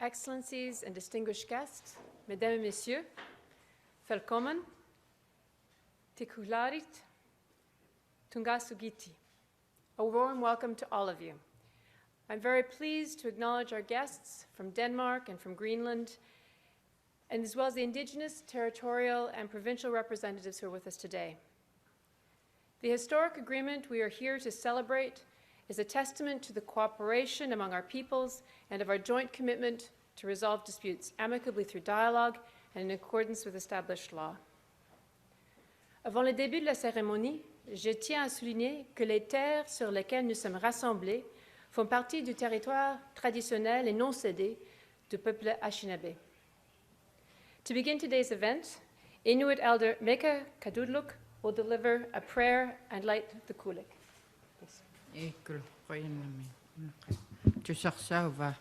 Excellencies and distinguished guests, Mesdames et Messieurs, Velkommen, Tikularit, Tungasugiti. A warm welcome to all of you. I'm very pleased to acknowledge our guests from Denmark and from Greenland, and as well as the Indigenous, territorial, and provincial representatives who are with us today. The historic agreement we are here to celebrate is a testament to the cooperation among our peoples and of our joint commitment to resolve disputes amicably through dialogue and in accordance with established law. Avant le début de la cérémonie, je tiens à souligner que les terres sur lesquelles nous sommes rassemblés font partie du territoire traditionnel et non cédé du peuple Anishinaabe. To begin today's event, Inuit Elder Akeeagok Kadudluk will deliver a prayer and light the kulik. Tu sors ça ou va?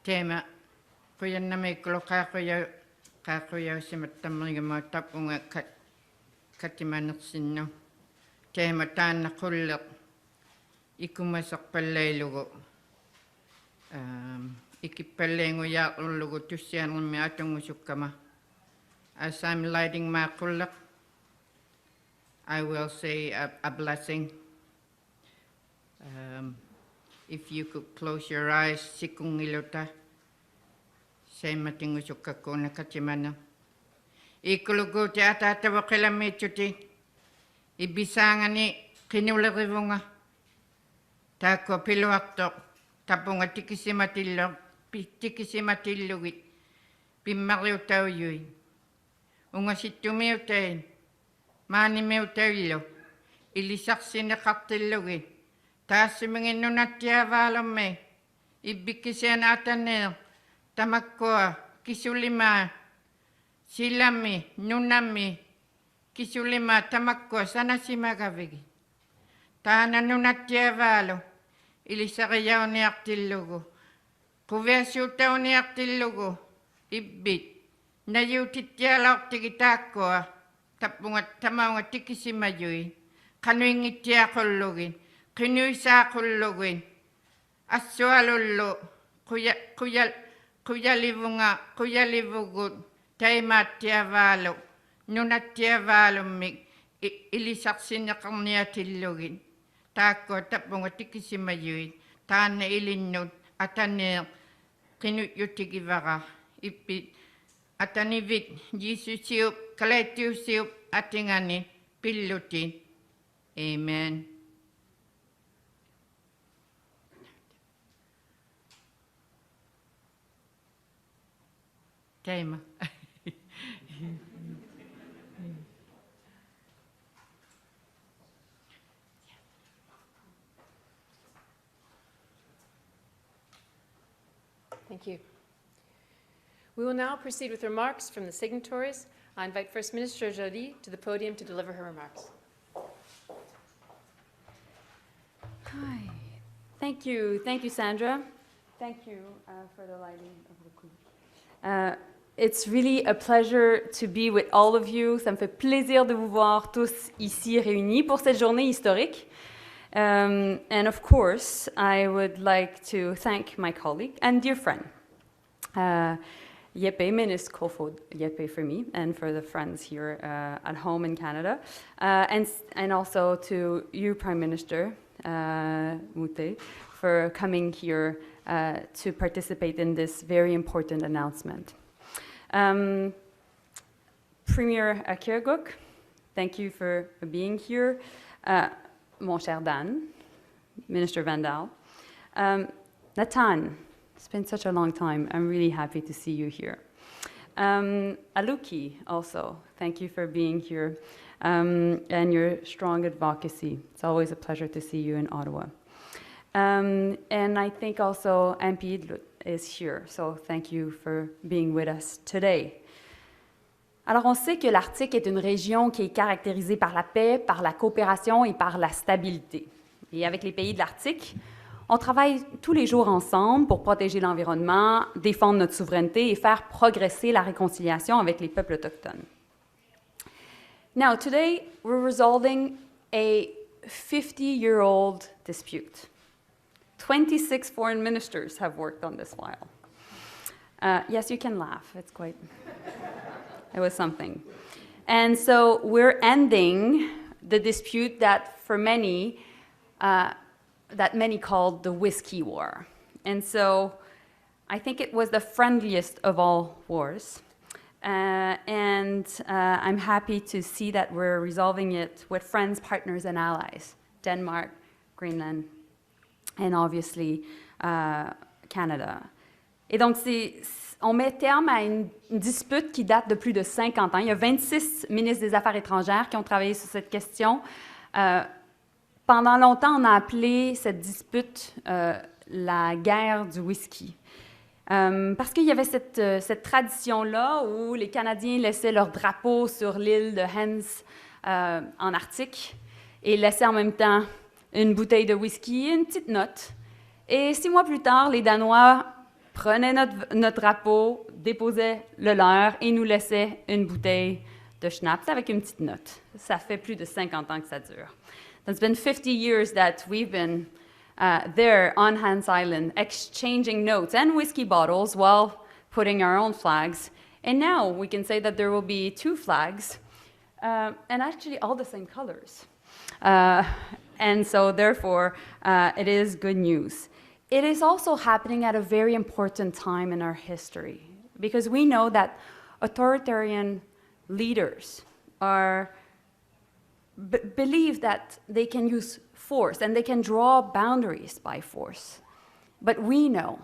Tema, kuyanami klokakuya kakuya simatamliga tapunga katimanaksinno. Tema taana kullak ikumasak palailugo. Ikipallengu yaaqullugu tussianulmi atungusukkama. As I'm lighting my kullak, I will say a blessing. If you could close your eyes, sikungilota, say matingusukakuna katimana. Ikulugu te atatawakila mechuti, ibisangani kinulirivunga, tako piluaktok, tapunga tikisimatillugit, pimmariutauyui. Unga situmiutain, maanimiutaillo, ilisaksinaqartillugin, taasimingin nunattiavaalamme, ibbikisian ataneel, tamakkua, kisulimaa, silami, nunami, kisulimaa, tamakkua, sanasimagavigi. Taana nunattiavaalo, ilisarijauniartillugu, kuviasuutauniartillugu, ibbit. Najutittialaortigi taakkua tappungat tamaunga tikisimayui qanuingittiaqollugin qinuisaaqullugin assualullu quyalivugut taimaattiavaalu nunattiavaalummik ilisarsineqarniatillugin taakkua tappunga tikisimayui taanna ilinnut ataneeq qinuyutigivara ippit atanivit Jesusiup kalatiusiup atingani pilluti. Amen. Teema. Thank you. We will now proceed with remarks from the signatories. I invite First Minister Joly to the podium to deliver her remarks. Hi. Thank you, Sandra. Thank you for the lighting of the coup. It's really a pleasure to be with all of you. Ça me fait plaisir de vous voir tous ici réunis pour cette journée historique. And of course, I would like to thank my colleague and dear friend, Jeppe, Minister Kofod, Jeppe for me, and for the friends here at home in Canada, and also to you, Prime Minister Múte, for coming here to participate in this very important announcement. Premier Akeeagok, thank you for being here. Mon cher Dan, Minister Vandal. Nathan, it's been such a long time. I'm really happy to see you here. Aluki, also, thank you for being here and your strong advocacy. It's always a pleasure to see you in Ottawa. And I think also MP Egede is here, so thank you for being with us today. Alors, on sait que l'Arctique est une région qui est caractérisée par la paix, par la coopération et par la stabilité. Et avec les pays de l'Arctique, on travaille tous les jours ensemble pour protéger l'environnement, défendre notre souveraineté et faire progresser la réconciliation avec les peuples autochtones. Now, today, we're resolving a 50-year-old dispute. 26 foreign ministers have worked on this file. Yes, you can laugh. It's quite, it was something. And so we're ending the dispute that for many, called the Whiskey War. And so I think it was the friendliest of all wars. I'm happy to see that we're resolving it with friends, partners, and allies. Denmark, Greenland, and obviously Canada. Et donc, on met terme à une dispute qui date de plus de 50 ans. Il y a 26 ministres des Affaires étrangères qui ont travaillé sur cette question. Pendant longtemps, on a appelé cette dispute la guerre du whisky. Parce qu'il y avait cette tradition-là où les Canadiens laissaient leur drapeau sur l'île de Hens en Arctique et laissaient en même temps une bouteille de whisky et une petite note. Et 6 mois plus tard, les Danois prenaient notre drapeau, déposaient le leur et nous laissaient une bouteille de schnapps avec une petite note. Ça fait plus de 50 ans que ça dure. It's been 50 years that we've been there on Hans Island, exchanging notes and whiskey bottles while putting our own flags. And now we can say that there will be 2 flags, and actually all the same colors. And so therefore, it is good news. It is also happening at a very important time in our history, because we know that authoritarian leaders believe that they can use force and they can draw boundaries by force. But we know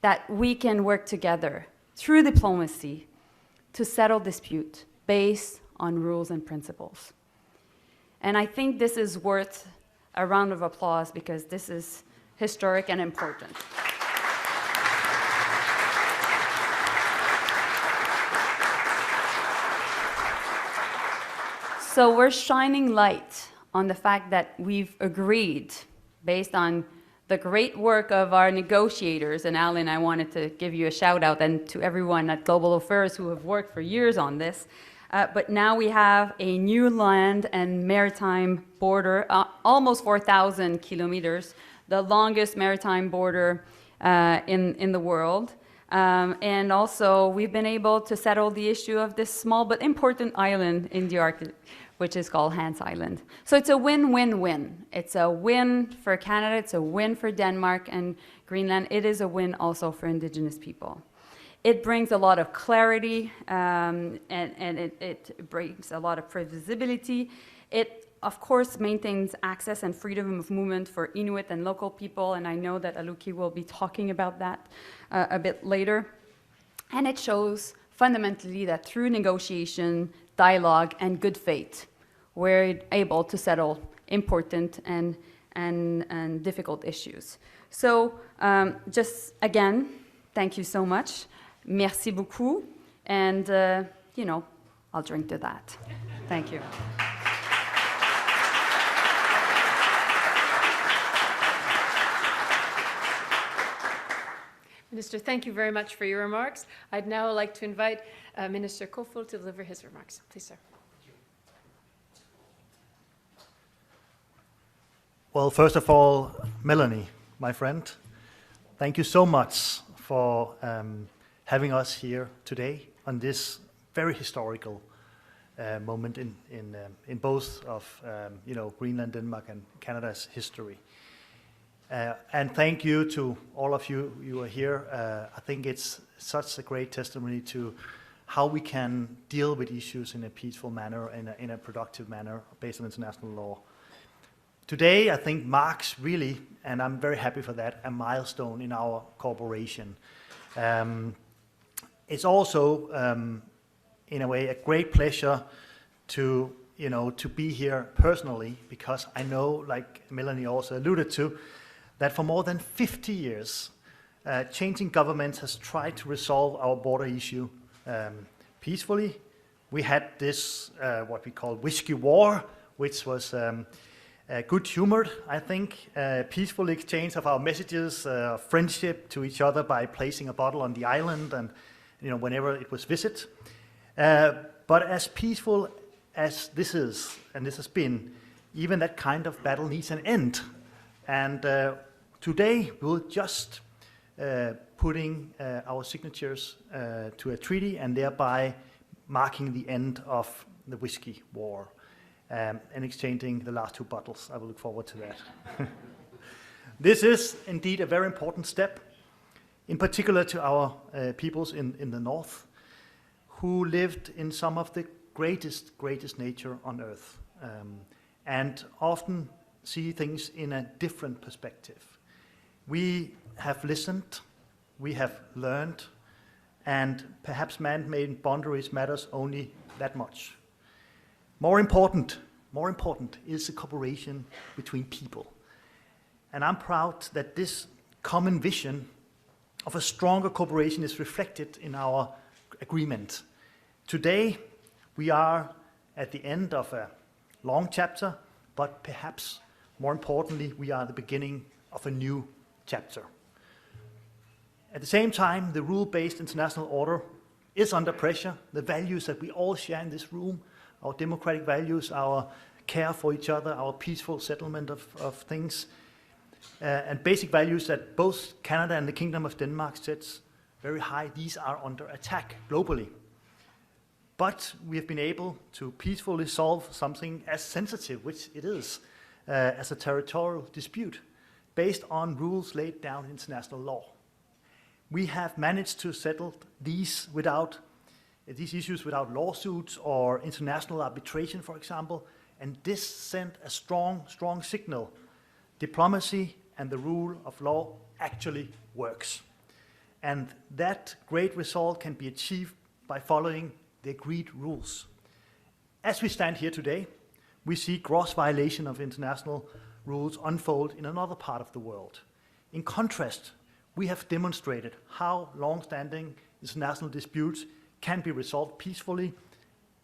that we can work together through diplomacy to settle dispute based on rules and principles. And I think this is worth a round of applause because this is historic and important. So we're shining light on the fact that we've agreed, based on the great work of our negotiators, and Alan, I wanted to give you a shout out, and to everyone at Global Affairs who have worked for years on this, but now we have a new land and maritime border, almost 4,000 kilometers, the longest maritime border in the world. And also, we've been able to settle the issue of this small but important island in the Arctic, which is called Hans Island. So it's a win-win-win. It's a win for Canada, it's a win for Denmark and Greenland. It is a win also for Indigenous people. It brings a lot of clarity, and it brings a lot of previsibility. It, of course, maintains access and freedom of movement for Inuit and local people, and I know that Aluki will be talking about that a bit later. And it shows fundamentally that through negotiation, dialogue, and good faith, we're able to settle important and difficult issues. So just again, thank you so much. Merci beaucoup. And, I'll drink to that. Thank you. Minister, thank you very much for your remarks. I'd now like to invite Minister Kofod to deliver his remarks. Please, sir. Well, first of all, Mélanie, my friend, thank you so much for having us here today on this very historical moment in both of Greenland, Denmark, and Canada's history. And thank you to all of you who are here. I think it's such a great testimony to how we can deal with issues in a peaceful manner, in a productive manner, based on international law. Today, I think, marks really, and I'm very happy for that, a milestone in our cooperation. It's also, in a way, a great pleasure to be here personally, because I know, like Mélanie also alluded to, that for more than 50 years, changing governments has tried to resolve our border issue peacefully. We had this, what we call whiskey war, which was good-humored, I think, peaceful exchange of our messages, friendship to each other by placing a bottle on the island and, whenever it was visit. But as peaceful as this is, and this has been, even that kind of battle needs an end. And today we'll just putting our signatures to a treaty and thereby marking the end of the whiskey war and exchanging the last 2 bottles. I will look forward to that. This is indeed a very important step, in particular to our peoples in the north, who lived in some of the greatest nature on earth, and often see things in a different perspective. We have listened, we have learned, and perhaps man-made boundaries matters only that much. More important is the cooperation between people. And I'm proud that this common vision of a stronger cooperation is reflected in our agreement. Today, we are at the end of a long chapter, but perhaps more importantly, we are at the beginning of a new chapter. At the same time, the rule-based international order is under pressure. The values that we all share in this room, our democratic values, our care for each other, our peaceful settlement of things, and basic values that both Canada and the Kingdom of Denmark sets very high, these are under attack globally. But we have been able to peacefully solve something as sensitive, which it is, as a territorial dispute, based on rules laid down in international law. We have managed to settle these issues without lawsuits or international arbitration, for example, and this sent a strong signal. Diplomacy and the rule of law actually works. And that great result can be achieved by following the agreed rules. As we stand here today, we see gross violation of international rules unfold in another part of the world. In contrast, we have demonstrated how long-standing international disputes can be resolved peacefully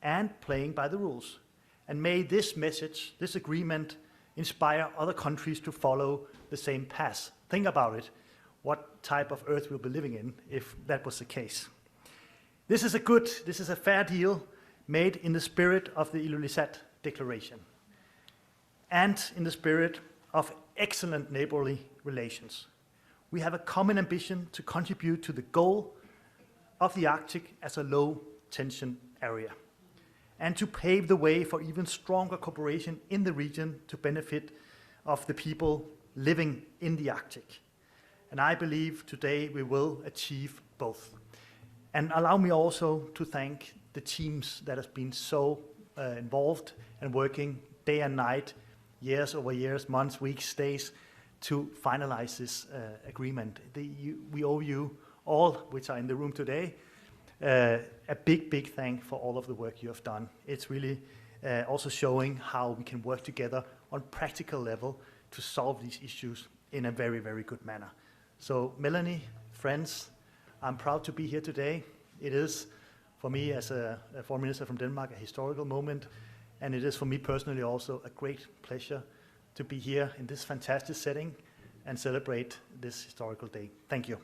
and playing by the rules. And may this message, this agreement, inspire other countries to follow the same path. Think about it, what type of earth we'll be living in if that was the case. This is a fair deal made in the spirit of the Ilulissat Declaration and in the spirit of excellent neighborly relations. We have a common ambition to contribute to the goal of the Arctic as a low-tension area and to pave the way for even stronger cooperation in the region to benefit of the people living in the Arctic. And I believe today we will achieve both. And allow me also to thank the teams that have been so involved and working day and night, years over years, months, weeks, days, to finalize this agreement. We owe you all, which are in the room today, a big thank for all of the work you have done. It's really also showing how we can work together on practical level to solve these issues in a very good manner. So Mélanie, friends, I'm proud to be here today. It is, for me as a foreign minister from Denmark, a historical moment, and it is for me personally also a great pleasure to be here in this fantastic setting and celebrate this historical day. Thank you.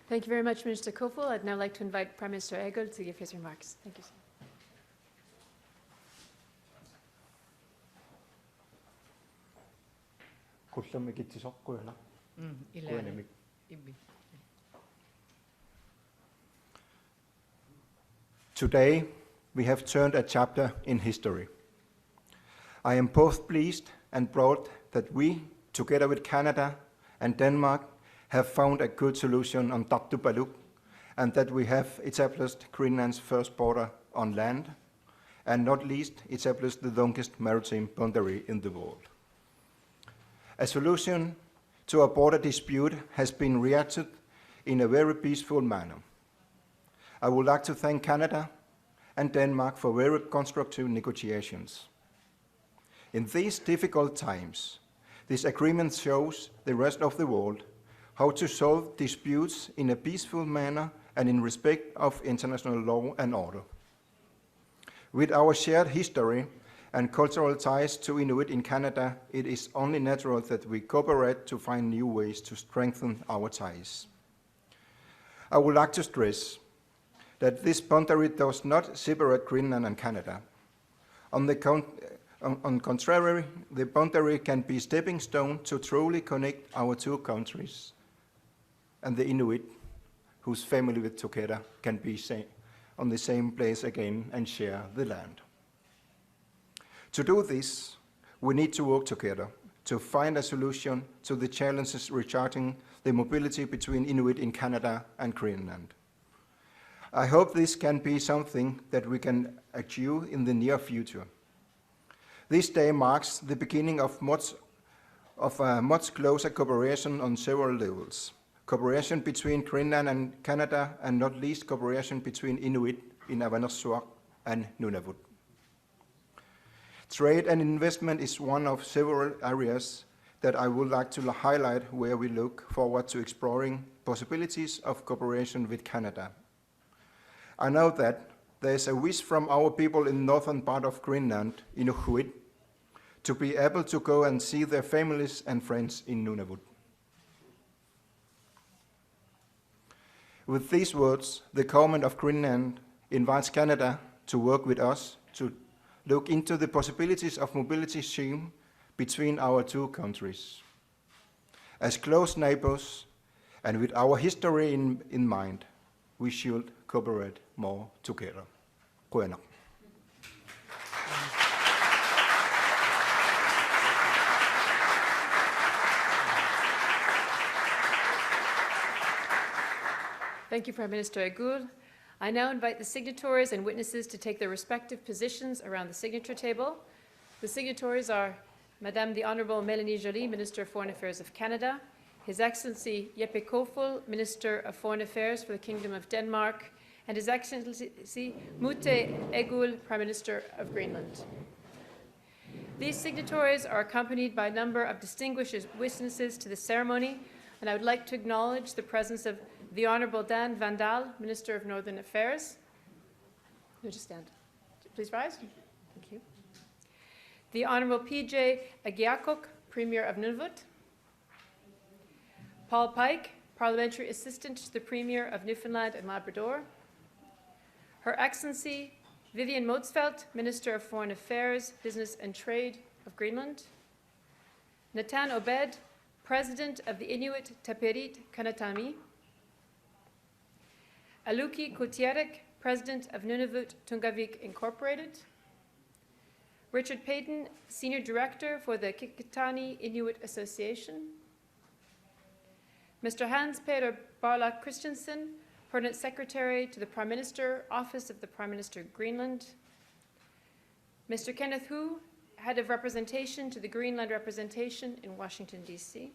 Thank you very much, Minister Kofod. I'd now like to invite Prime Minister Egede to give his remarks. Thank you, sir. Today, we have turned a chapter in history. I am both pleased and proud that we, together with Canada and Denmark, have found a good solution on Tartupaluk, and that we have established Greenland's first border on land, and not least established the longest maritime boundary in the world. A solution to a border dispute has been reacted in a very peaceful manner. I would like to thank Canada and Denmark for very constructive negotiations. In these difficult times, this agreement shows the rest of the world how to solve disputes in a peaceful manner and in respect of international law and order. With our shared history and cultural ties to Inuit in Canada, it is only natural that we cooperate to find new ways to strengthen our ties. I would like to stress that this boundary does not separate Greenland and Canada. On the contrary, the boundary can be a stepping stone to truly connect our two countries, and the Inuit, whose family live together, can be on the same place again and share the land. To do this, we need to work together to find a solution to the challenges regarding the mobility between Inuit in Canada and Greenland. I hope this can be something that we can achieve in the near future. This day marks the beginning of a much closer cooperation on several levels. Cooperation between Greenland and Canada, and not least cooperation between Inuit in Avanassuaq and Nunavut. Trade and investment is one of several areas that I would like to highlight where we look forward to exploring possibilities of cooperation with Canada. I know that there is a wish from our people in the northern part of Greenland, Inuit, to be able to go and see their families and friends in Nunavut. With these words, the government of Greenland invites Canada to work with us to look into the possibilities of mobility scheme between our two countries. As close neighbors, and with our history in mind, we should cooperate more together. Koenak. Thank you, Prime Minister Egede. I now invite the signatories and witnesses to take their respective positions around the signature table. The signatories are Madame the Honourable Mélanie Joly, Minister of Foreign Affairs of Canada, His Excellency Jeppe Kofod, Minister of Foreign Affairs for the Kingdom of Denmark, and His Excellency Múte Egede, Prime Minister of Greenland. These signatories are accompanied by a number of distinguished witnesses to the ceremony, and I would like to acknowledge the presence of the Honourable Dan Vandal, Minister of Northern Affairs. No, just stand. Please rise. Thank you. The Honourable P.J. Akeeagok, Premier of Nunavut. Paul Pike, Parliamentary Assistant to the Premier of Newfoundland and Labrador. Her Excellency Vivian Motzfeldt, Minister of Foreign Affairs, Business and Trade of Greenland. Nathan Obed, President of the Inuit Taperit Kanatami. Aluki Kotierk, President of Nunavut Tunngavik Inc. Richard Payton, Senior Director for the Kikitani Inuit Association. Mr. Hans-Peter Barla Christensen, Permanent Secretary to the Prime Minister, Office of the Prime Minister, Greenland. Mr. Kenneth Hu, Head of Representation to the Greenland Representation in Washington, D.C.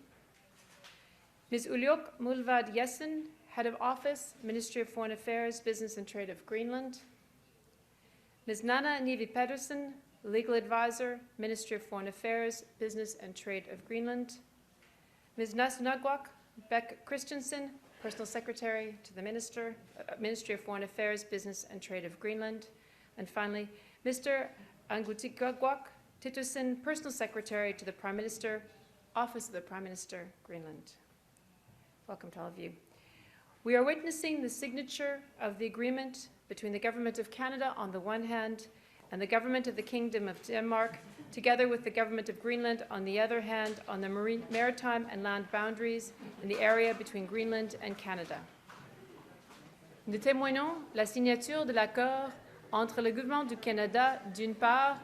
Ms. Uliok Mulvad Jessen, Head of Office, Ministry of Foreign Affairs, Business and Trade of Greenland. Ms. Nana Nivi Pedersen, Legal Advisor, Ministry of Foreign Affairs, Business and Trade of Greenland. Ms. Nasunagwak Beck Christensen, Personal Secretary to the Ministry of Foreign Affairs, Business and Trade of Greenland. And finally, Mr. Akeeagok Titusen, Personal Secretary to the Prime Minister, Office of the Prime Minister, Greenland. Welcome to all of you. We are witnessing the signature of the agreement between the Government of Canada on the one hand and the Government of the Kingdom of Denmark, together with the Government of Greenland on the other hand, on the maritime and land boundaries in the area between Greenland and Canada. Nous témoignons la signature de l'accord entre le gouvernement du Canada d'une part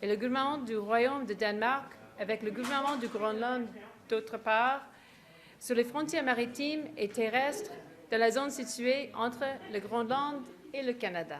et le gouvernement du Royaume de Danemark avec le gouvernement du Groenland d'autre part sur les frontières maritimes et terrestres de la zone située entre le Groenland et le Canada.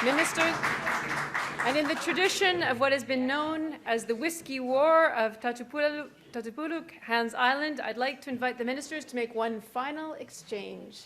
Ministers, and in the tradition of what has been known as the Whiskey War of Tartupaluk, Hans Island, I'd like to invite the ministers to make one final exchange.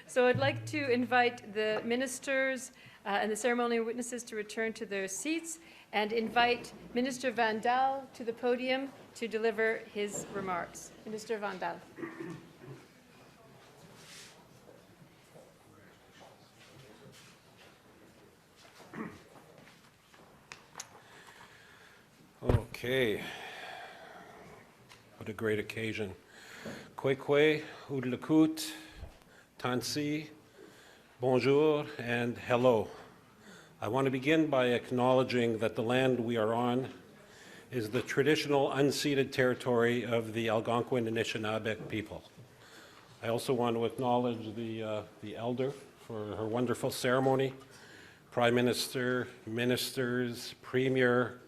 So I'd like to invite the ministers and the ceremonial witnesses to return to their seats and invite Minister Vandal to the podium to deliver his remarks. Minister Vandal. Okay. What a great occasion. Kwekwe, Udlakut, Tansi, bonjour, and hello. I want to begin by acknowledging that the land we are on is the traditional unceded territory of the Algonquin and Anishinaabe people. I also want to acknowledge the elder for her wonderful ceremony, Prime Minister, ministers, Premier,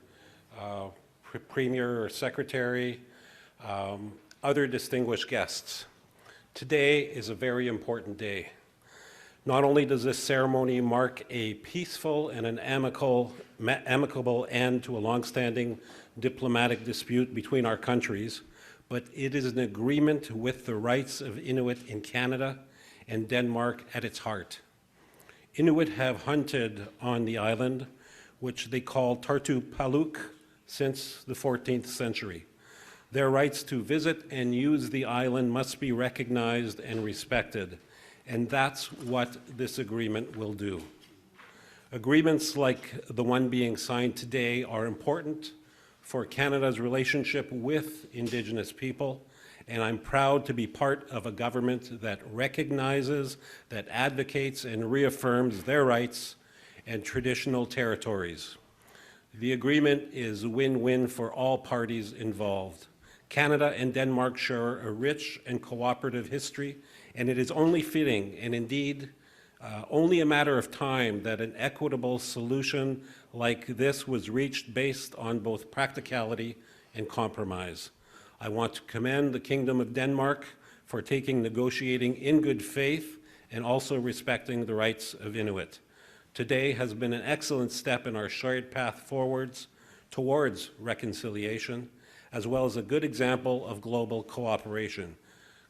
Premier or Secretary, other distinguished guests. Today is a very important day. Not only does this ceremony mark a peaceful and an amicable end to a long-standing diplomatic dispute between our countries, but it is an agreement with the rights of Inuit in Canada and Denmark at its heart. Inuit have hunted on the island, which they call Tartupaluk, since the 14th century. Their rights to visit and use the island must be recognized and respected, and that's what this agreement will do. Agreements like the one being signed today are important for Canada's relationship with Indigenous people, and I'm proud to be part of a government that recognizes, that advocates, and reaffirms their rights and traditional territories. The agreement is win-win for all parties involved. Canada and Denmark share a rich and cooperative history, and it is only fitting, and indeed only a matter of time, that an equitable solution like this was reached based on both practicality and compromise. I want to commend the Kingdom of Denmark for negotiating in good faith and also respecting the rights of Inuit. Today has been an excellent step in our shared path forwards towards reconciliation, as well as a good example of global cooperation.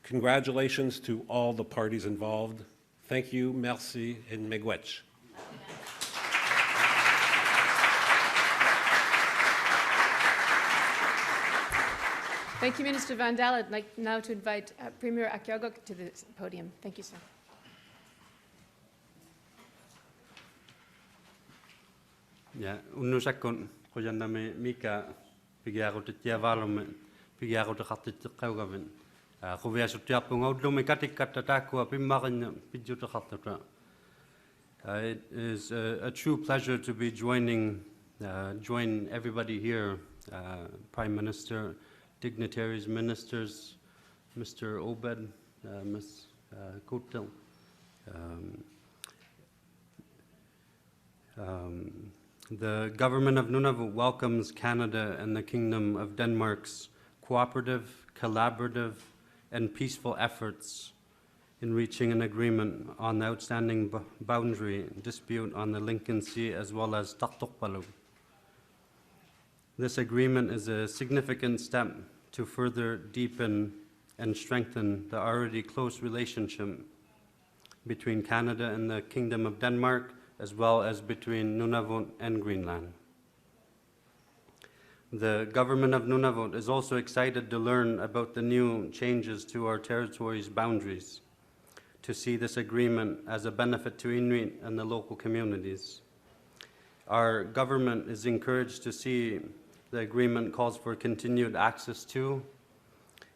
Congratulations to all the parties involved. Thank you, merci, and miigwech. Thank you, Minister Vandal. I'd like now to invite Premier Akeeagok to the podium. Thank you, sir. Ja, unnusakon kujanname mika pigiarutia valome pigiarutaqartitteqqaugavan quviasutiarpungaulluми katikkattatakua pimmarinna pidjutaqartuta. It is a true pleasure to be join everybody here, Prime Minister, dignitaries, ministers, Mr. Obed, Ms. Kotierk, the Government of Nunavut welcomes Canada and the Kingdom of Denmark's cooperative, collaborative, and peaceful efforts in reaching an agreement on the outstanding boundary dispute on the Lincoln Sea as well as Tartupaluk. This agreement is a significant step to further deepen and strengthen the already close relationship between Canada and the Kingdom of Denmark, as well as between Nunavut and Greenland. The Government of Nunavut is also excited to learn about the new changes to our territory's boundaries. to see this agreement as a benefit to Inuit and the local communities. Our government is encouraged to see the agreement calls for continued access to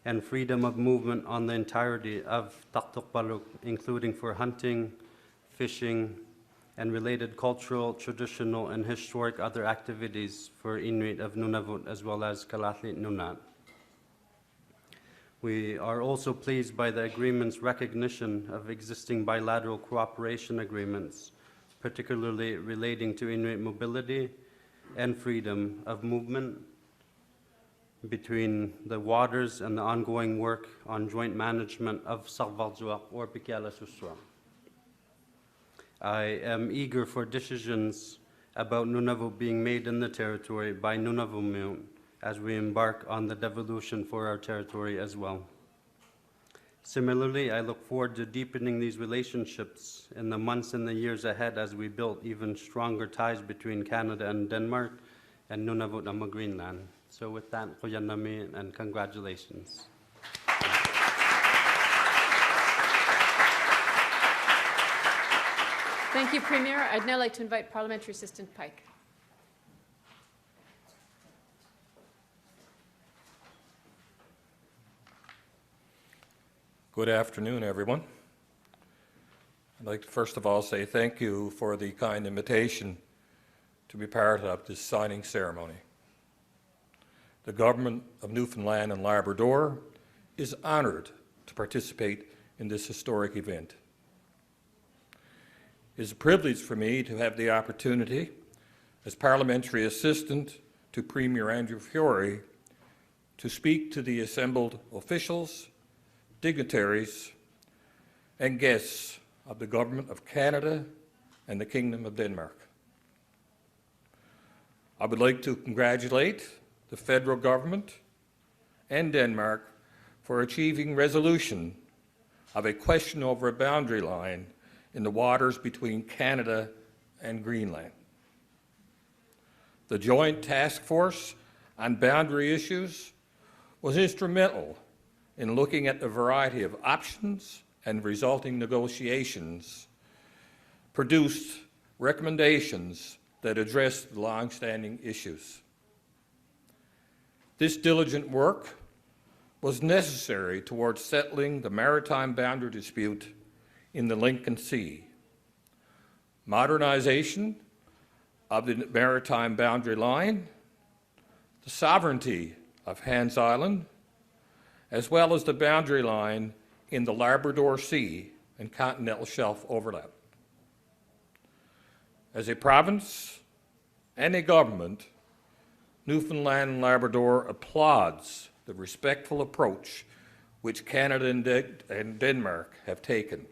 and freedom of movement on the entirety of Tartupaluk, including for hunting, fishing, and related cultural, traditional, and historic other activities for Inuit of Nunavut as well as Kalatlit Nunat. We are also pleased by the agreement's recognition of existing bilateral cooperation agreements, particularly relating to Inuit mobility and freedom of movement between the waters and the ongoing work on joint management of Sarvalzuaq or Pikialasuswa. I am eager for decisions about Nunavut being made in the territory by Nunavut as we embark on the devolution for our territory as well. Similarly, I look forward to deepening these relationships in the months and the years ahead as we build even stronger ties between Canada and Denmark and Nunavut and Greenland. So with that, Koyanami and congratulations. Thank you, Premier. I'd now like to invite Parliamentary Assistant Pike. Good afternoon, everyone. I'd like to first of all say thank you for the kind invitation to be part of this signing ceremony. The Government of Newfoundland and Labrador is honored to participate in this historic event. It is a privilege for me to have the opportunity, as Parliamentary Assistant to Premier Andrew Fiore, to speak to the assembled officials, dignitaries, and guests of the Government of Canada and the Kingdom of Denmark. I would like to congratulate the federal government and Denmark for achieving resolution of a question over a boundary line in the waters between Canada and Greenland. The Joint Task Force on Boundary Issues was instrumental in looking at the variety of options and resulting negotiations, produced recommendations that addressed the long-standing issues. This diligent work was necessary towards settling the maritime boundary dispute in the Lincoln Sea. Modernization of the maritime boundary line, the sovereignty of Hans Island, as well as the boundary line in the Labrador Sea and continental shelf overlap. As a province and a government, Newfoundland and Labrador applauds the respectful approach which Canada and Denmark have taken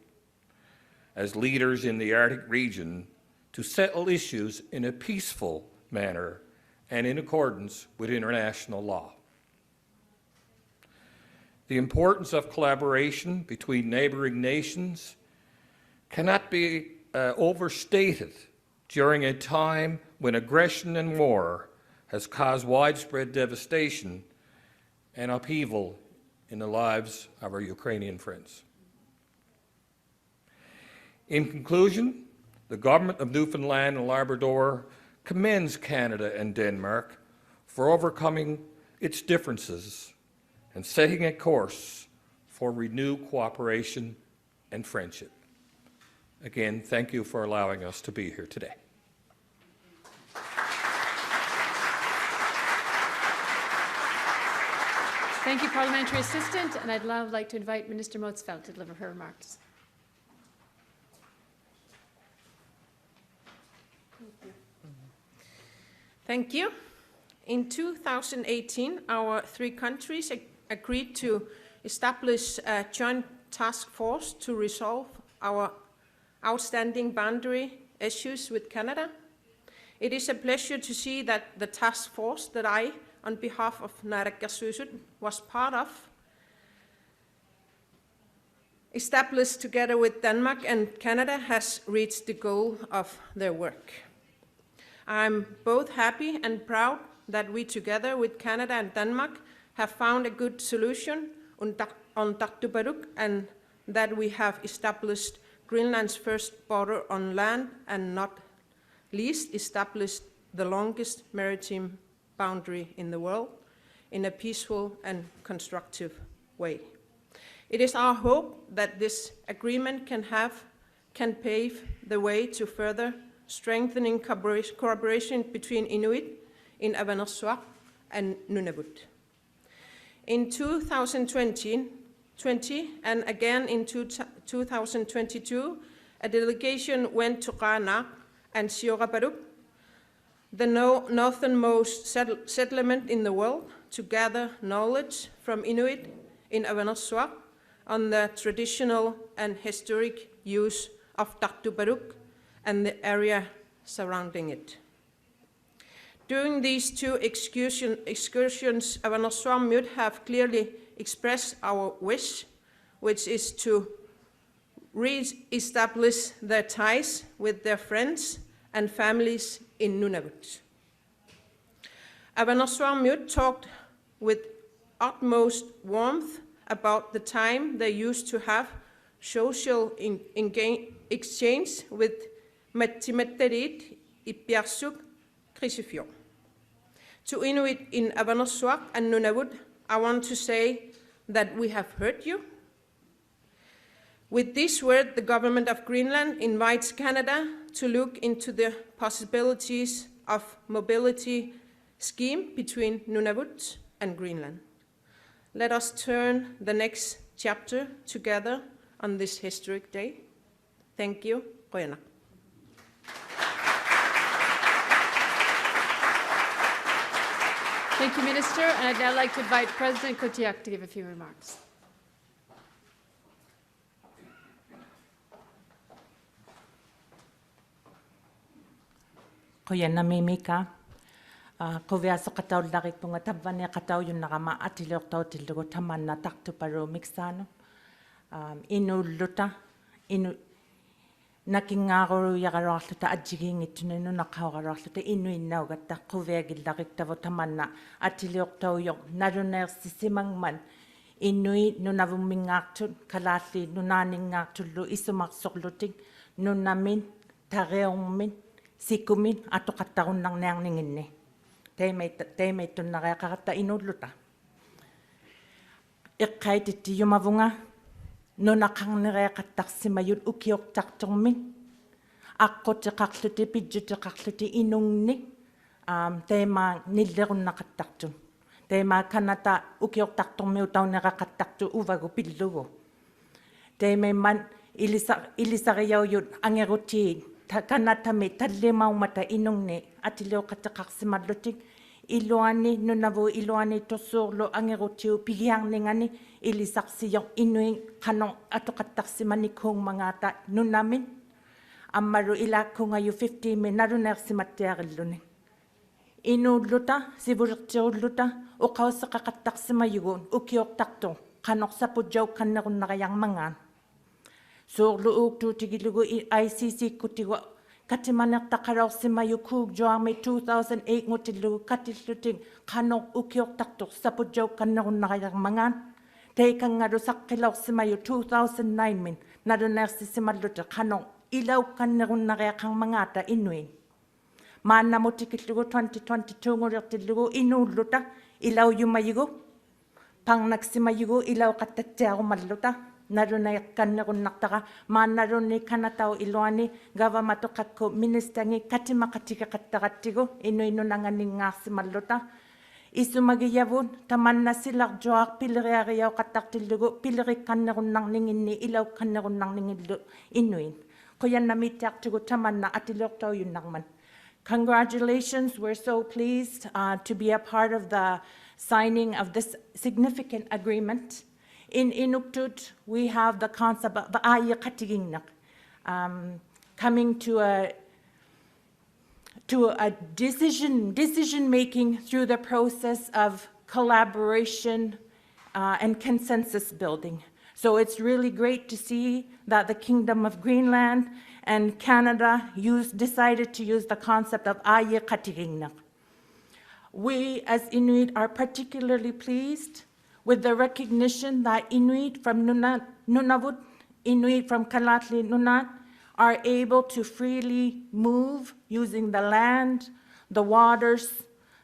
as leaders in the Arctic region to settle issues in a peaceful manner and in accordance with international law. The importance of collaboration between neighboring nations cannot be overstated during a time when aggression and war has caused widespread devastation and upheaval in the lives of our Ukrainian friends. In conclusion, the Government of Newfoundland and Labrador commends Canada and Denmark for overcoming its differences and setting a course for renewed cooperation and friendship. Again, thank you for allowing us to be here today. Thank you, Parliamentary Assistant, and I'd now like to invite Minister Motzfeldt to deliver her remarks. Thank you. In 2018, our three countries agreed to establish a joint task force to resolve our outstanding boundary issues with Canada. It is a pleasure to see that the task force that I, on behalf of Naalakkersuisut, was part of, established together with Denmark and Canada, has reached the goal of their work. I'm both happy and proud that we, together with Canada and Denmark, have found a good solution on Tartupaluk and that we have established Greenland's first border on land and not least established the longest maritime boundary in the world in a peaceful and constructive way. It is our hope that this agreement can pave the way to further strengthening cooperation between Inuit in Avanassuaq and Nunavut. In 2020 and again in 2022, a delegation went to Qaanaaq and Bourup, the northernmost settlement in the world, to gather knowledge from Inuit in Avanassuaq on the traditional and historic use of Tartupaluk and the area surrounding it. During these two excursions, Avanassuaq Múte have clearly expressed our wish, which is to re-establish their ties with their friends and families in Nunavut. Avanassuaq Múte talked with utmost warmth about the time they used to have social exchange with Matimetterit Ipiarsuk Krisifjord. To Inuit in Avanassuaq and Nunavut, I want to say that we have heard you. With this word, the government of Greenland invites Canada to look into the possibilities of mobility scheme between Nunavut and Greenland. Let us turn the next chapter together on this historic day. Thank you. Qoyana. Thank you, Minister. And I'd now like to invite President Kotierk to give a few remarks. Qoyana mimika. Kovea sokatau lari punga tabane katau yun nakama atilok tau tilgo tamanna Tartupaluk mixano. Inu luta, inu nakingaro yagarahluta adjiging itunenu nakawarahluta inu inaugata kovea gilarik tavo tamanna atilok tau yok naruner sisimangman inui nunavumingaktu kalali nunaningaktulu isumaksokluting nunamin tareongmin sikumin atokatarun nang nangninginne. Teime tunnaqaqaqatta inulluta. Iqqaititi yumavunga nunaqarnereqattarsimayut ukiortartormin aqqutiqarluti pidjutiqarluti inungni teema nillerunnaqattartun. Teema kanata ukiortartormiu tauneqaqattartu uvagu pillugu. Teimemman ilisariaujut angerutiin kanatami tallimaumata inungni atilioqatiqarsimallutik iluani nunavu iluani tosurlu angerutiu pigiarningani ilisarsiyo inui qano atoqattarsimani kuungmangata nunamin ammaru ilakkungayu 50 minarunersimattiarilluni inulluta sivulirtiulluta uqauseqaqattarsimayugun ukiortartu qanorsapujaw kannerunnaqayarmangaan Sorlu uktu tigilugu ICC kutigu katimanertaqarorsimayu kuugjuarmi 2008 ngutilugu katilluting qanor ukiortartor sapujau kannerunnaqayarmangaan teikangaru saqqilorsimayu 2009 min narunersisimallute qanor ilau kannerunnaqayaqarmangaata inuin maannamutikillugu 2022 ngulirtillugu inuulluta ilau yumayigu pangnaksimayigu ilau qattatsiarumalluta narunayakkannerunnartaqa maannarunni kanatau iluani gavamatoqakku ministerngi katimaqatikaqqattaqattigu inuinunanganingaarsimalluta isumagiyavun tamannasillarjuaq pileriariauqattartillugu pilerikannerunnarninginni ilaukkannerunnarningillu inuin quyannamiittiartugu tamanna atiluortauyunnarman. Congratulations, we're so pleased to be a part of the signing of this significant agreement. In Inuktut, we have the concept of Akeeagok, coming to a decision making through the process of collaboration and consensus building. So it's really great to see that the Kingdom of Greenland and Canada decided to use the concept of Akeeagok. We as Inuit are particularly pleased with the recognition that Inuit from Nunavut Inuit from Kalatli Nunat are able to freely move using the land, the waters,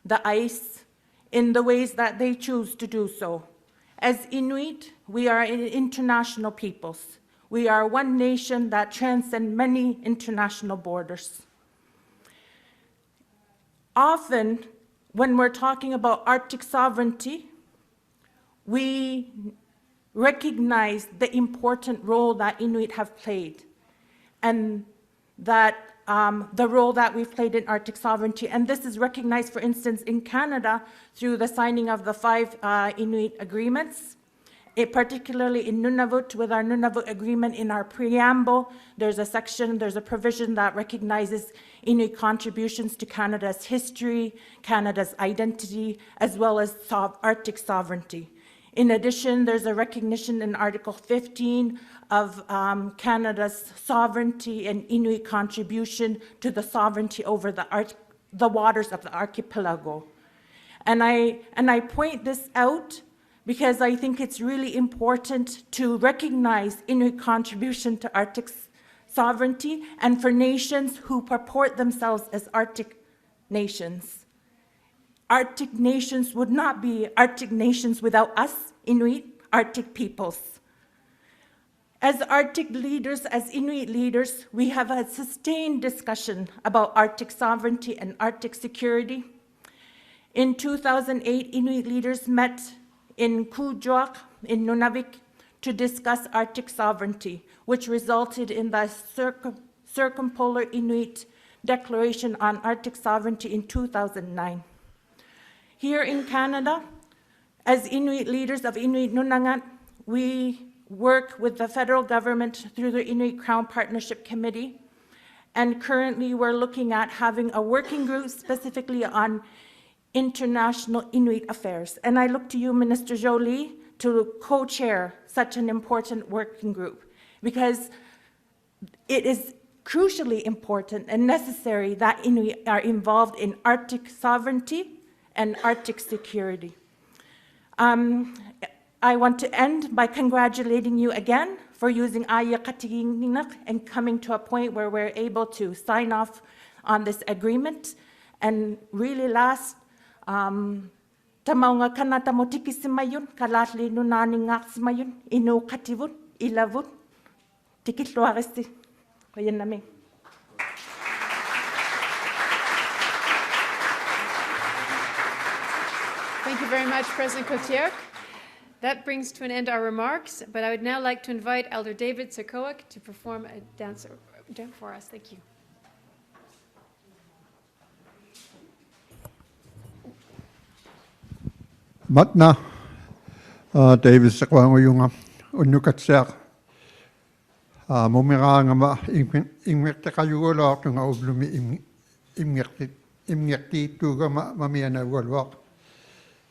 the ice, in the ways that they choose to do so. As Inuit, we are international peoples. We are one nation that transcends many international borders. Often, when we're talking about Arctic sovereignty, we recognize the important role that Inuit have played, and that the role that we've played in Arctic sovereignty. And this is recognized, for instance, in Canada through the signing of the 5 Inuit agreements. Particularly in Nunavut, with our Nunavut agreement in our preamble, there's a provision that recognizes Inuit contributions to Canada's history, Canada's identity, as well as Arctic sovereignty. In addition, there's a recognition in Article 15 of Canada's sovereignty and Inuit contribution to the sovereignty over the waters of the archipelago. And I point this out because I think it's really important to recognize Inuit contribution to Arctic sovereignty and for nations who purport themselves as Arctic nations. Arctic nations would not be Arctic nations without us, Inuit, Arctic peoples. As Arctic leaders, as Inuit leaders, we have a sustained discussion about Arctic sovereignty and Arctic security. In 2008, Inuit leaders met in Akeeagok in Nunavik to discuss Arctic sovereignty, which resulted in the Circumpolar Inuit Declaration on Arctic Sovereignty in 2009. Here in Canada, as Inuit leaders of Inuit Nunangat, we work with the federal government through the Inuit Crown Partnership Committee, and currently we're looking at having a working group specifically on international Inuit affairs. And I look to you, Minister Joly, to co-chair such an important working group, because it is crucially important and necessary that Inuit are involved in Arctic sovereignty and Arctic security. I want to end by congratulating you again for using Akeeagok and coming to a point where we're able to sign off on this agreement. And really last, Tamaunga kanata motiki simayun, kalatli nunani ngak simayun, inu kativun, ilavun, tikitluaresti. Koyen nami. Thank you very much, President Kotierk. That brings to an end our remarks, but I would now like to invite Elder David Sakoak to perform a dance for us. Thank you. Matna David Sakoak yung unukatsyak mumirang ma ingmekta kayulo tunga ublumi imekti tuga mamiana walwak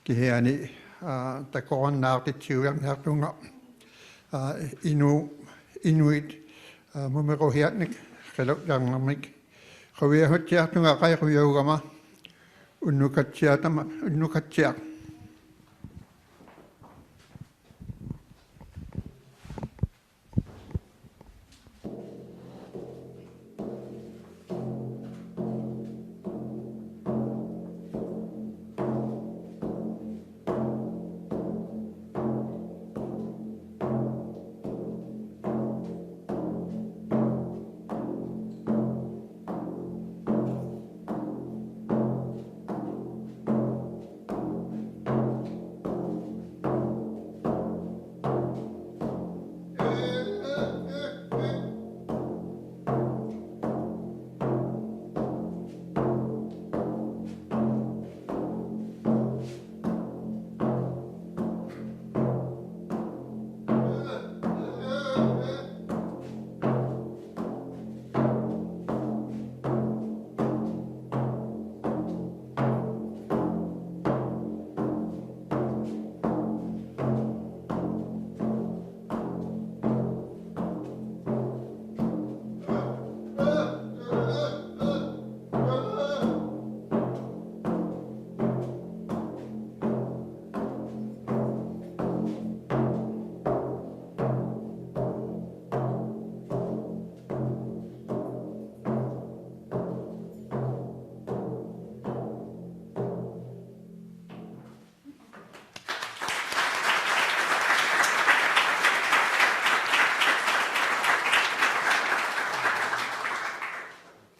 kihani takon nakti chiwang tunga Inuit mumiro hiatnik kelok yang namik kawiya hotyak tunga kay kawiya ugama unukatsyak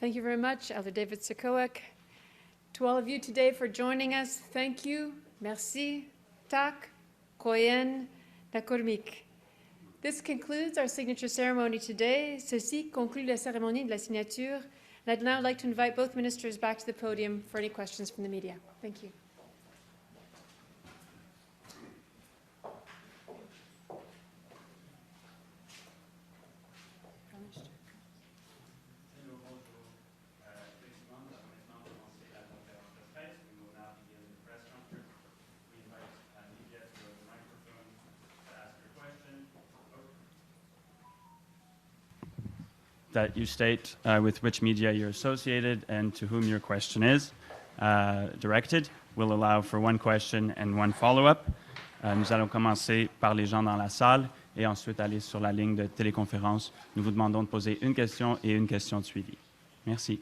Thank you very much, Elder David Sakoak. To all of you today for joining us, thank you, merci, tak, koyen, nakormik. This concludes our signature ceremony today. Ceci conclut la cérémonie de la signature. And I'd now like to invite both ministers back to the podium for any questions from the media. Thank you. That you state with which media you're associated and to whom your question is directed. We'll allow for one question and one follow-up. Nous allons commencer par les gens dans la salle et ensuite aller sur la ligne de téléconférence. Nous vous demandons de poser une question et une question de suivi. Merci.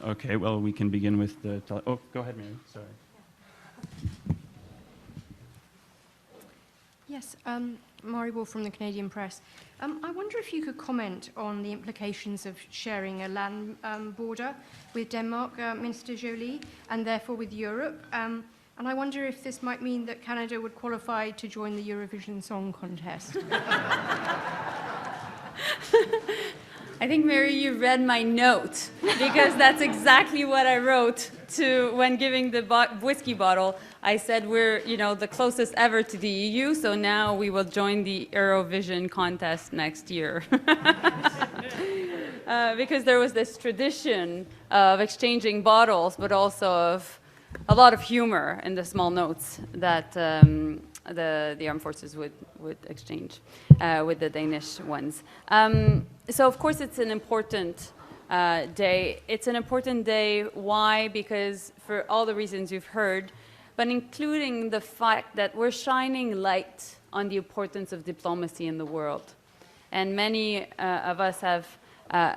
Okay, well, we can begin with the... Oh, go ahead, Mary. Sorry. Yes, Mari Wall from the Canadian Press. I wonder if you could comment on the implications of sharing a land border with Denmark, Minister Joly, and therefore with Europe. And I wonder if this might mean that Canada would qualify to join the Eurovision Song Contest. I think, Mary, you read my note, because that's exactly what I wrote to when giving the whiskey bottle. I said we're, the closest ever to the EU, so now we will join the Eurovision contest next year. Because there was this tradition of exchanging bottles, but also of a lot of humor in the small notes that the armed forces would exchange with the Danish ones. So of course it's an important day. It's an important day. Why? Because for all the reasons you've heard, but including the fact that we're shining light on the importance of diplomacy in the world. And many of us have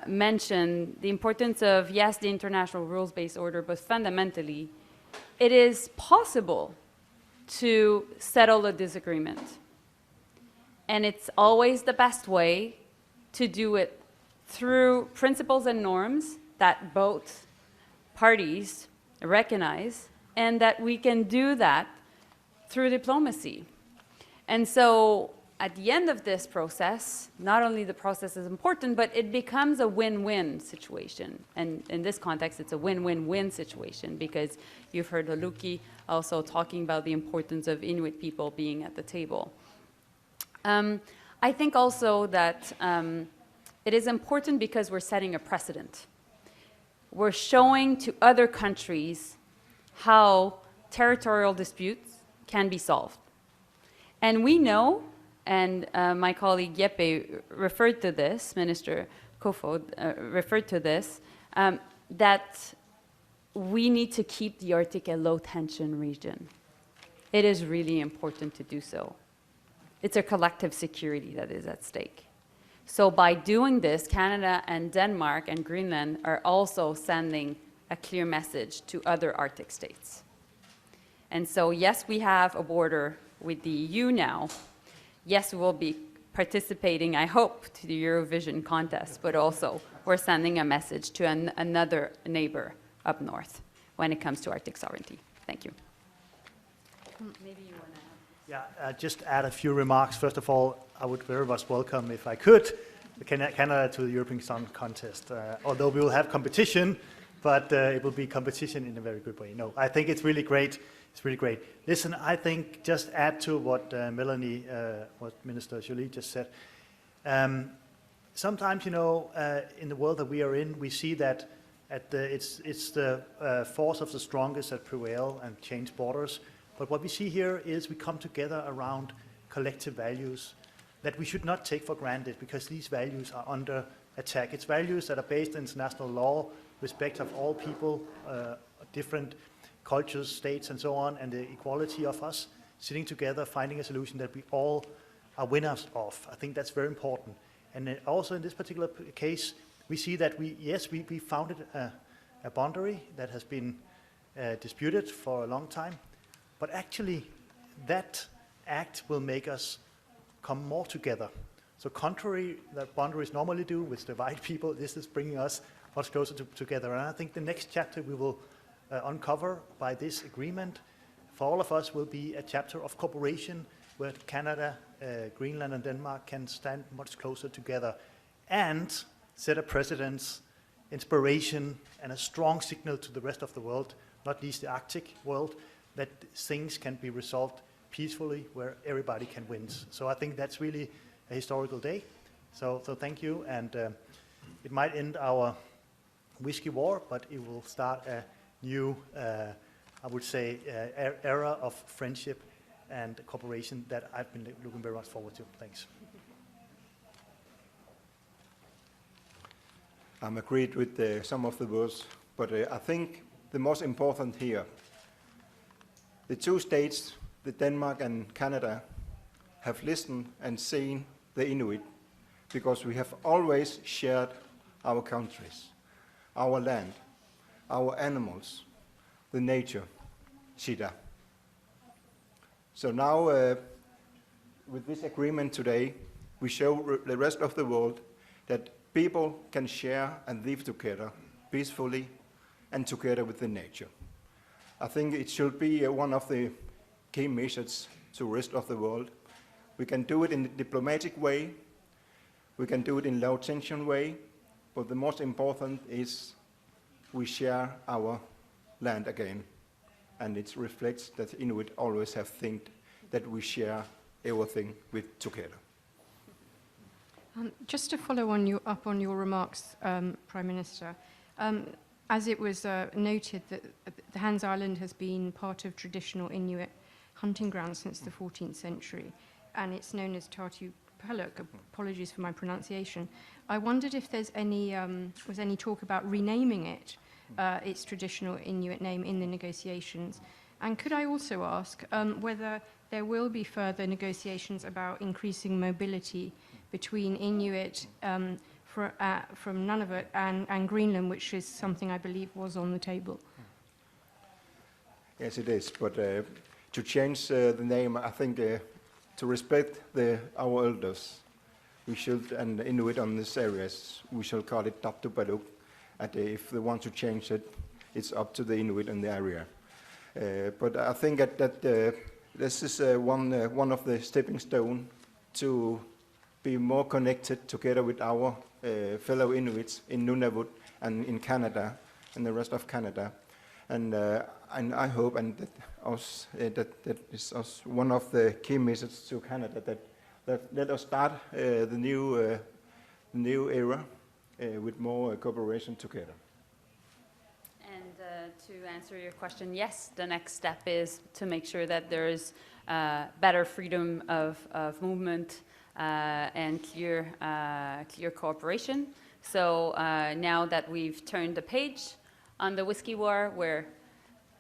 mentioned the importance of, yes, the international rules-based order, but fundamentally, it is possible to settle a disagreement. And it's always the best way to do it through principles and norms that both parties recognize, and that we can do that through diplomacy. And so at the end of this process, not only the process is important, but it becomes a win-win situation. And in this context, it's a win-win-win situation, because you've heard Aluki also talking about the importance of Inuit people being at the table. I think also that it is important because we're setting a precedent. We're showing to other countries how territorial disputes can be solved. And we know, and my colleague Jeppe referred to this, Minister Kofod referred to this, that we need to keep the Arctic a low-tension region. It is really important to do so. It's a collective security that is at stake. So by doing this, Canada and Denmark and Greenland are also sending a clear message to other Arctic states. And so, yes, we have a border with the EU now. Yes, we will be participating, I hope, to the Eurovision contest, but also we're sending a message to another neighbor up north when it comes to Arctic sovereignty. Thank you. Maybe you want to Yeah, just add a few remarks. First of all, I would very much welcome, if I could, Canada to the European Song Contest. Although we will have competition, but it will be competition in a very good way. No, I think it's really great. It's really great. Listen, I think just add to what Mélanie, what Minister Joly just said. Sometimes, in the world that we are in, we see that it's the force of the strongest that prevail and change borders. But what we see here is we come together around collective values that we should not take for granted, because these values are under attack. It's values that are based on international law, respect of all people, different cultures, states, and so on, and the equality of us sitting together, finding a solution that we all are winners of. I think that's very important. And also in this particular case, we see that we founded a boundary that has been disputed for a long time, but actually that act will make us come more together. So contrary that boundaries normally do, which divide people, this is bringing us much closer together. And I think the next chapter we will uncover by this agreement for all of us will be a chapter of cooperation where Canada, Greenland and Denmark can stand much closer together and set a precedence, inspiration and a strong signal to the rest of the world, not least the Arctic world, that things can be resolved peacefully where everybody can win. So I think that's really a historical day. So thank you, and it might end our whiskey war, but it will start a new, I would say, era of friendship and cooperation that I've been looking very much forward to. Thanks. I'm agreed with some of the words, but I think the most important here, the two states, the Denmark and Canada, have listened and seen the Inuit because we have always shared our countries, our land, our animals, the nature, Shida. So now, with this agreement today, we show the rest of the world that people can share and live together peacefully and together with the nature. I think it should be one of the key messages to the rest of the world. We can do it in a diplomatic way, we can do it in low tension way, but the most important is we share our land again. And it reflects that Inuit always have think that we share everything with together. Just to follow up on your remarks, Prime Minister, as it was noted that the Hans Island has been part of traditional Inuit hunting grounds since the 14th century, and it's known as Tartupaluk. Apologies for my pronunciation. I wondered if there's was any talk about renaming it, its traditional Inuit name, in the negotiations. And could I also ask whether there will be further negotiations about increasing mobility between Inuit from Nunavut and Greenland, which is something I believe was on the table? Yes, it is, but to change the name, I think to respect our elders, we should, and the Inuit on these areas, we shall call it Tartupaluk. And if they want to change it, it's up to the Inuit in the area. But I think that this is one of the stepping stones to be more connected together with our fellow Inuits in Nunavut and in Canada and the rest of Canada. And I hope, and that is one of the key messages to Canada, that let us start the new era with more cooperation together. And to answer your question, yes, the next step is to make sure that there is better freedom of movement and clear cooperation. So now that we've turned the page on the whiskey war, we're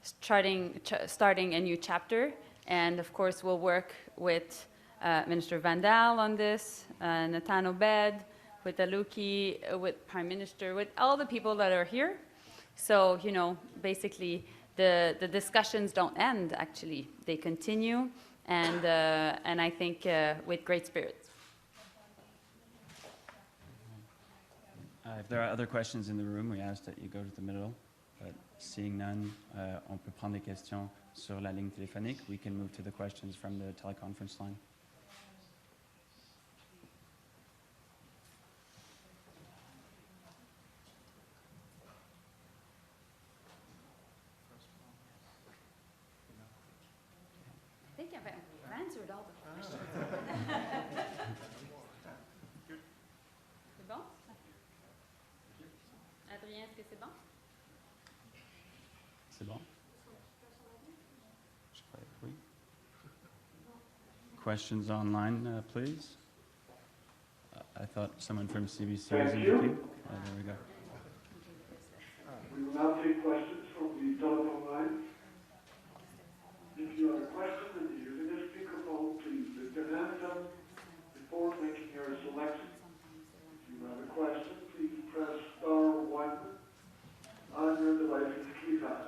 starting a new chapter, and of course we'll work with Minister Vandal on this, Nathan Obed, with Aluki, with Prime Minister, with all the people that are here. So, you know, basically the discussions don't end, actually. They continue, and I think with great spirit. If there are other questions in the room, we ask that you go to the middle. But seeing none, on peut prendre des questions sur la ligne téléphonique. We can move to the questions from the teleconference line. I think I've answered all the questions. C'est bon? Adrien, est-ce que c'est bon? C'est bon? Je crois que oui. Questions online, please. I thought someone from CBC was in the queue. Oh, there we go. We will now take questions from the telephone line. If you have a question and you're using a speakerphone, please lift your hands up before making your selection. If you have a question, please press *1 on your device's keypad.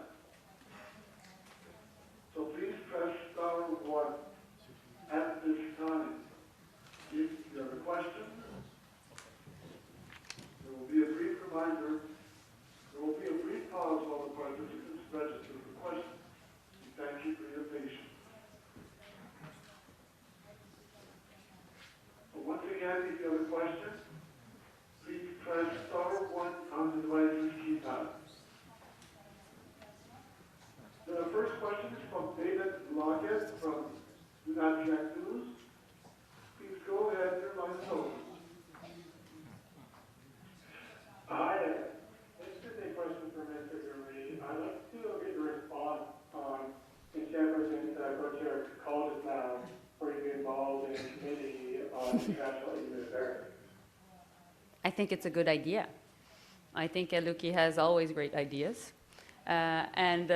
So please press *1 Abstract News. Please go ahead, your line is open. Hi there. This is a question for Minister Joly. I'd like to get your response on Jeppe Kotierk called us now for you to be involved in a committee on international Inuit affairs. I think it's a good idea. I think Aluki has always great ideas. And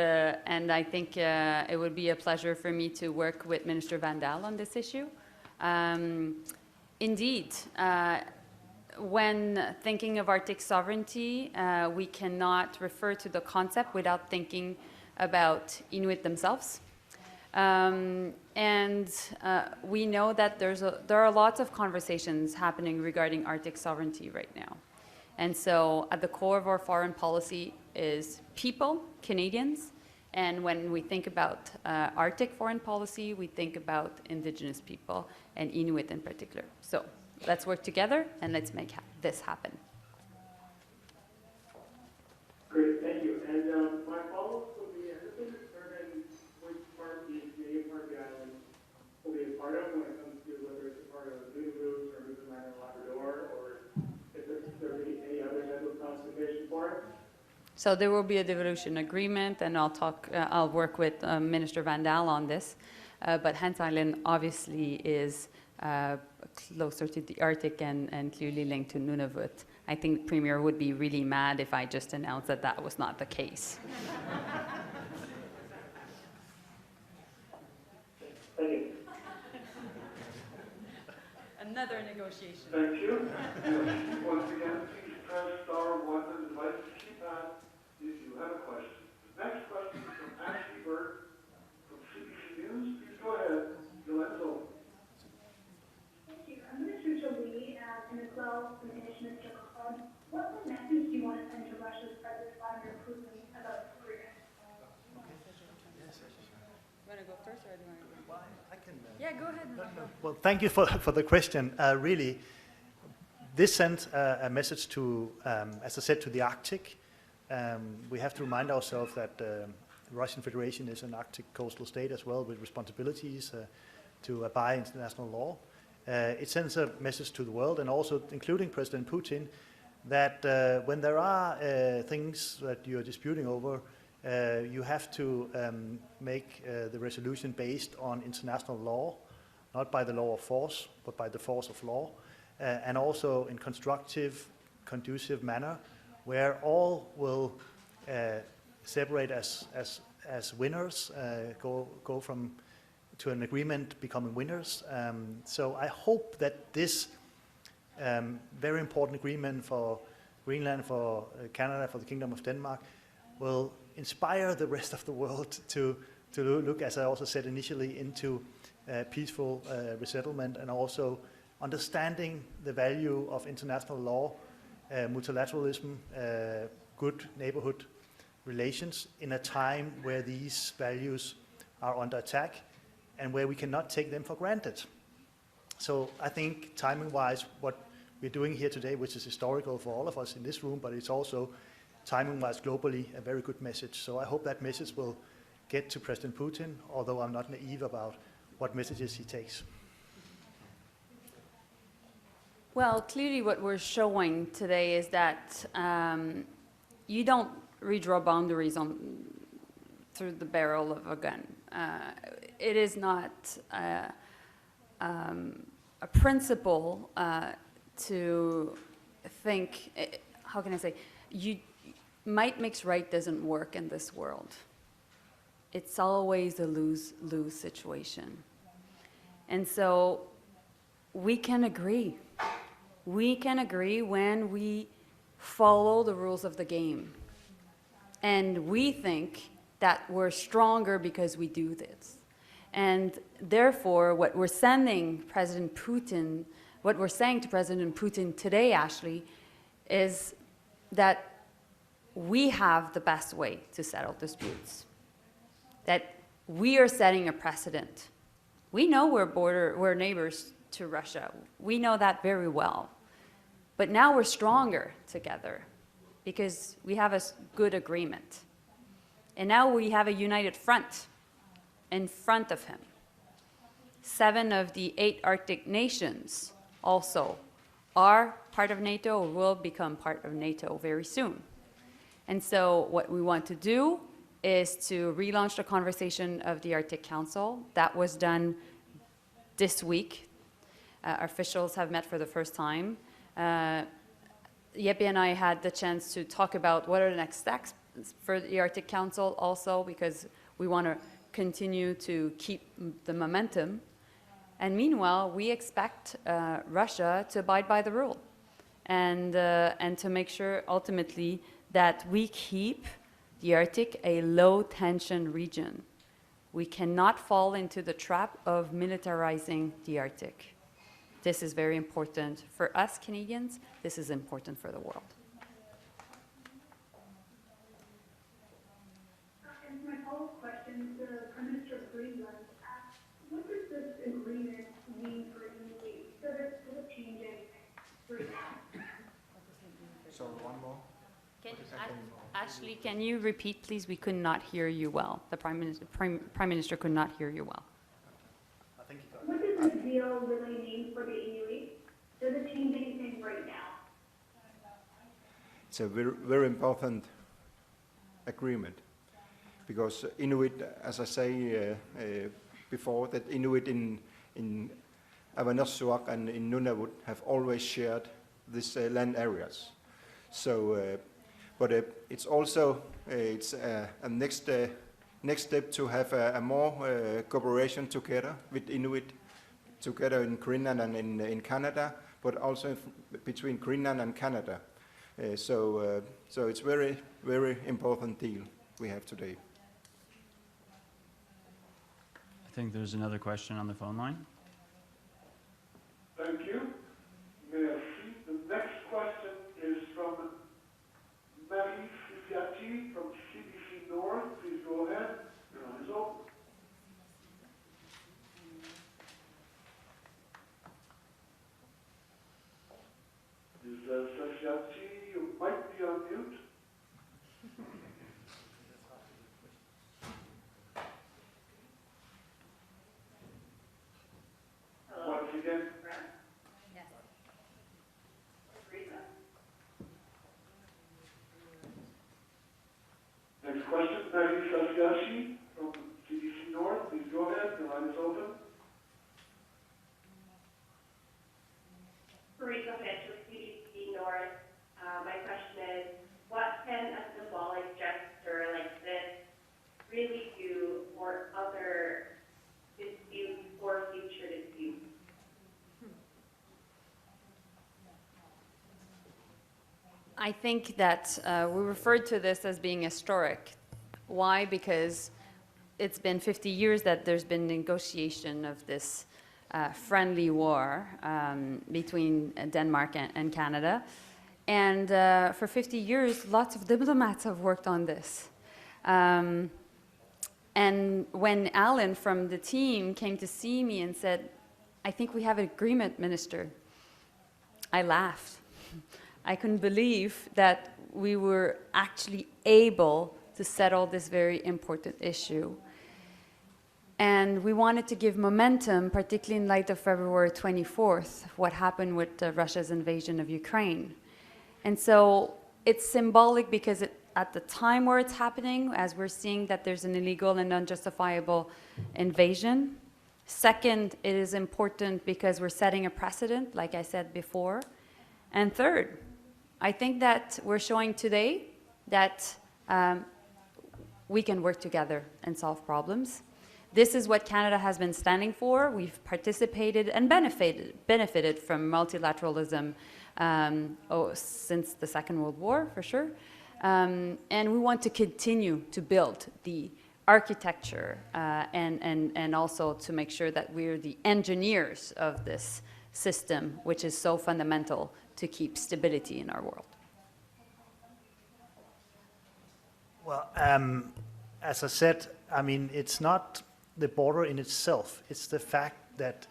I think it would be a pleasure for me to work with Minister Vandal on this issue. Indeed, when thinking of Arctic sovereignty, we cannot refer to the concept without thinking about Inuit themselves. We know that there are lots of conversations happening regarding Arctic sovereignty right now. And so at the core of our foreign policy is people, Canadians, and when we think about Arctic foreign policy, we think about Indigenous people and Inuit in particular. So let's work together and let's make this happen. Great, thank you. And my follow-up will be, has it been determined which part the Canadian part of the island will be a part of when it comes to whether it's a part of Nunavut or Newfoundland and Labrador, or if there be any other type of consultation for it? So there will be a devolution agreement, and I'll work with Minister Vandal on this. But Hans Island obviously is closer to the Arctic and clearly linked to Nunavut. I think the Premier would be really mad if I just announced that that was not the case. Thank you. Another negotiation. Thank you. Once again, please press star one on the device keypad if you have a question. The next question is from Ashley Bird from CBC News. Please go ahead. Your line is open. Thank you. Minister Joly, and as well as Minister Kofod, what message do you want to send to Russia's President Vladimir Putin about Korea? You want to go first, or do you want to go? I can. Yeah, go ahead. Well, thank you for the question. Really, this sent a message to, as I said, to the Arctic. We have to remind ourselves that the Russian Federation is an Arctic coastal state as well, with responsibilities to abide international law. It sends a message to the world, and also including President Putin, that when there are things that you're disputing over, you have to make the resolution based on international law, not by the law of force, but by the force of law, and also in constructive, conducive manner, where all will separate as winners, go from to an agreement becoming winners. So I hope that this very important agreement for Greenland, for Canada, for the Kingdom of Denmark, will inspire the rest of the world to look, as I also said initially, into peaceful resettlement, and also understanding the value of international law, multilateralism, good neighborhood relations in a time where these values are under attack and where we cannot take them for granted. So I think timing-wise, what we're doing here today, which is historical for all of us in this room, but it's also timing-wise globally a very good message. So I hope that message will get to President Putin, although I'm not naive about what messages he takes. Well, clearly what we're showing today is that you don't redraw boundaries through the barrel of a gun. It is not a principle to think, how can I say, might makes right doesn't work in this world. It's always a lose-lose situation. And so we can agree. We can agree when we follow the rules of the game. And we think that we're stronger because we do this. And therefore, what we're saying to President Putin today, Ashley, is that we have the best way to settle disputes. That we are setting a precedent. We know we're neighbors to Russia. We know that very well. But now we're stronger together because we have a good agreement. And now we have a united front in front of him. 7 of the 8 Arctic nations also are part of NATO or will become part of NATO very soon. And so what we want to do is to relaunch the conversation of the Arctic Council. That was done this week. Our officials have met for the first time. Jeppe and I had the chance to talk about what are the next steps for the Arctic Council also, because we want to continue to keep the momentum. And meanwhile, we expect Russia to abide by the rule and to make sure ultimately that we keep the Arctic a low-tension region. We cannot fall into the trap of militarizing the Arctic. This is very important for us Canadians. This is important for the world. And my follow-up question, the Prime Minister of Greenland asked, what does this agreement mean for Inuit? Does it change anything for you? So one more. Ashley, can you repeat, please? We could not hear you well. The Prime Minister could not hear you well. What does the deal really mean for the Inuit? Does it change anything right now? It's a very, very important agreement because Inuit, as I say before, that Inuit in Avanassuaq and in Nunavut have always shared these land areas. So, but it's also it's a next step to have a more cooperation together with Inuit, together in Greenland and in Canada, but also between Greenland and Canada. So it's very, very important deal we have today. I think there's another question on the phone line. Thank you. Merci. The next question is from Marie Fifiati from CBC North. Please go ahead. Your line is open. Ms. Fifiati, you might be on mute. Hello. Once again. Yes. Next question, Marie Fifiati from CBC North. Please go ahead. Your line is open. Marisa Fitch with CBC North. My question is, what can a symbolic gesture like this really do for other disputes or future disputes? I think that we referred to this as being historic. Why? Because it's been 50 years that there's been negotiation of this friendly war between Denmark and Canada. And for 50 years, lots of diplomats have worked on this. And when Alan from the team came to see me and said, I think we have an agreement, Minister, I laughed. I couldn't believe that we were actually able to settle this very important issue. And we wanted to give momentum, particularly in light of February 24th, what happened with Russia's invasion of Ukraine. And so it's symbolic because at the time where it's happening, as we're seeing that there's an illegal and unjustifiable invasion. Second, it is important because we're setting a precedent, like I said before. And third, I think that we're showing today that we can work together and solve problems. This is what Canada has been standing for. We've participated and benefited from multilateralism since the Second World War, for sure. And we want to continue to build the architecture and also to make sure that we're the engineers of this system, which is so fundamental to keep stability in our world. Well, as I said, I mean, it's not the border in itself. It's the fact that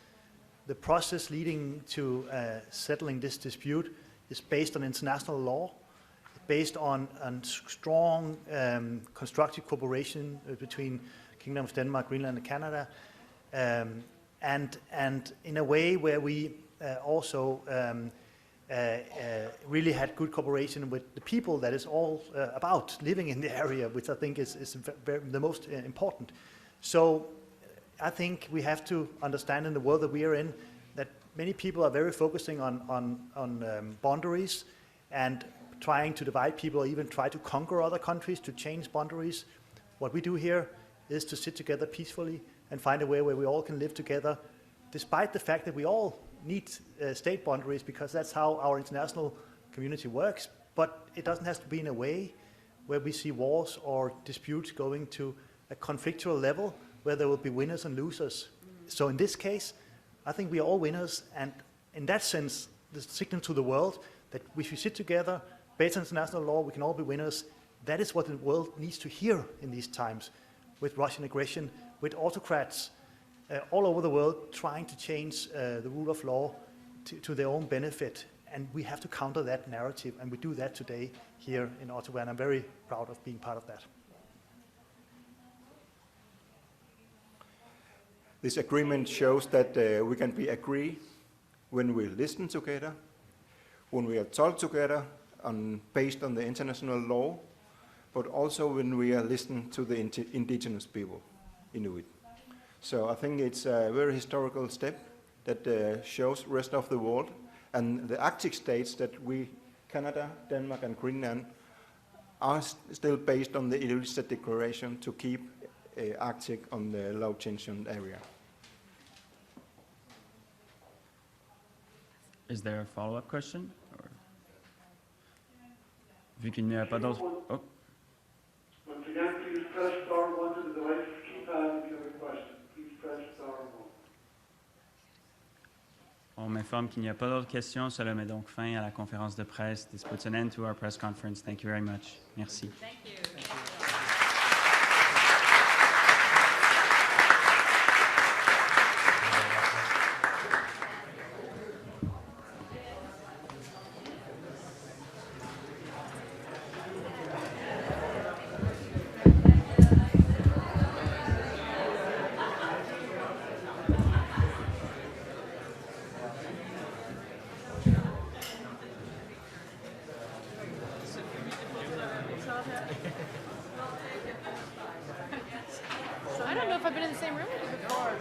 the process leading to settling this dispute is based on international law, based on strong constructive cooperation between Kingdom of Denmark, Greenland, and Canada. and in a way where we also really had good cooperation with the people that is all about living in the area, which I think is the most important. So I think we have to understand in the world that we are in that many people are very focusing on boundaries and trying to divide people, or even try to conquer other countries to change boundaries. What we do here is to sit together peacefully and find a way where we all can live together, despite the fact that we all need state boundaries, because that's how our international community works. But it doesn't have to be in a way where we see wars or disputes going to a conflictual level where there will be winners and losers. So in this case, I think we are all winners, and in that sense, the signal to the world that if we sit together, based on international law, we can all be winners. That is what the world needs to hear in these times, with Russian aggression, with autocrats all over the world trying to change the rule of law to their own benefit. And we have to counter that narrative, and we do that today here in Ottawa, and I'm very proud of being part of that. This agreement shows that we can agree when we listen together, when we are talk together based on the international law, but also when we are listening to the indigenous people, Inuit. So I think it's a very historical step that shows the rest of the world and the Arctic states that we, Canada, Denmark and Greenland, are still based on the Ilulissat Declaration to keep Arctic on the low tension area. Is there a follow-up question? Or? Vu qu'il n'y a pas d'autres... Oh. Once again, please press star 1 to the device keypad if you have a question. Please press star 1. On m'informe qu'il n'y a pas d'autres questions. Cela met donc fin à la conférence de presse. This puts an end to our press conference. Thank you very much. Merci. Thank you. I don't know if I've been in the same room with you before.